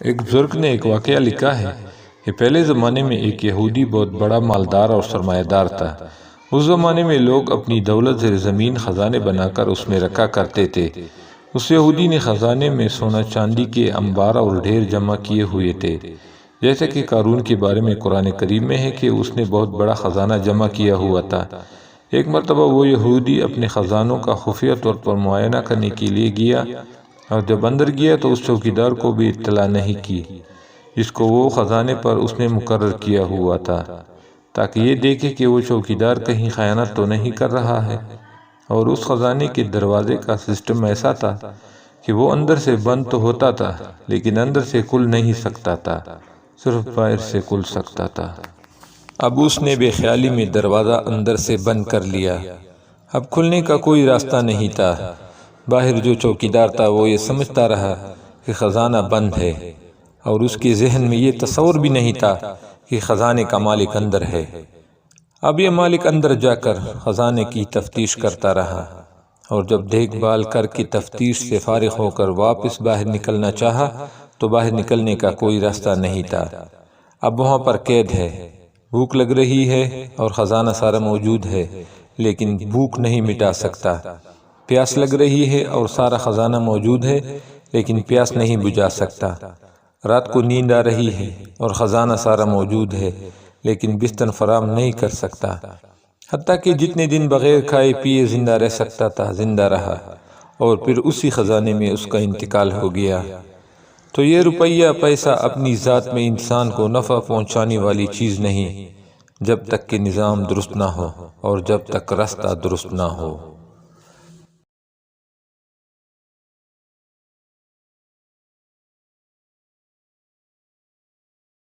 ایک بزرگ نے ایک واقعہ لکھا ہے کہ پہلے زمانے میں ایک یہودی بہت بڑا مالدار اور سرمایہ دار تھا۔ اس زمانے میں لوگ اپنی دولت زیر زمین خزانے بنا کر اس میں رکھا کرتے تھے۔ اس یہودی نے خزانے میں سونا چاندی کے انبار اور ڈھیر جمع کیے ہوئے تھے، جیسے کہ قارون کے بارے میں قرآن کریم میں ہے کہ اس نے بہت بڑا خزانہ جمع کیا ہوا تھا۔ ایک مرتبہ وہ یہودی اپنے خزانوں کا خفیہ طور پر معائنہ کرنے کے لیے گیا، اور جب اندر گیا تو اس چوکیدار کو بھی اطلاع نہیں کی جس کو وہ خزانے پر اس نے مقرر کیا ہوا تھا، تاکہ یہ دیکھے کہ وہ چوکیدار کہیں خیانت تو نہیں کر رہا ہے۔ اور اس خزانے کے دروازے کا سسٹم ایسا تھا کہ وہ اندر سے بند تو ہوتا تھا لیکن اندر سے کھل نہیں سکتا تھا، صرف باہر سے کھل سکتا تھا۔ اب اس نے بے خیالی میں دروازہ اندر سے بند کر لیا، اب کھلنے کا کوئی راستہ نہیں تھا۔ باہر جو چوکیدار تھا وہ یہ سمجھتا رہا کہ خزانہ بند ہے، اور اس کے ذہن میں یہ تصور بھی نہیں تھا کہ خزانے کا مالک اندر ہے۔ اب یہ مالک اندر جا کر خزانے کی تفتیش کرتا رہا، اور جب دیکھ بھال کر کے تفتیش سے فارغ ہو کر واپس باہر نکلنا چاہا تو باہر نکلنے کا کوئی راستہ نہیں تھا۔ اب وہاں پر قید ہے، بھوک لگ رہی ہے اور خزانہ سارا موجود ہے لیکن بھوک نہیں مٹا سکتا، پیاس لگ رہی ہے اور سارا خزانہ موجود ہے لیکن پیاس نہیں بجھا سکتا، رات کو نیند آ رہی ہے اور خزانہ سارا موجود ہے لیکن بستر فراہم نہیں کر سکتا۔ حتیٰ کہ جتنے دن بغیر کھائے پیے زندہ رہ سکتا تھا زندہ رہا، اور پھر اسی خزانے میں اس کا انتقال ہو گیا۔ تو یہ روپیہ پیسہ اپنی ذات میں انسان کو نفع پہنچانے والی چیز نہیں، جب تک کہ نظام درست نہ ہو اور جب تک راستہ درست نہ ہو۔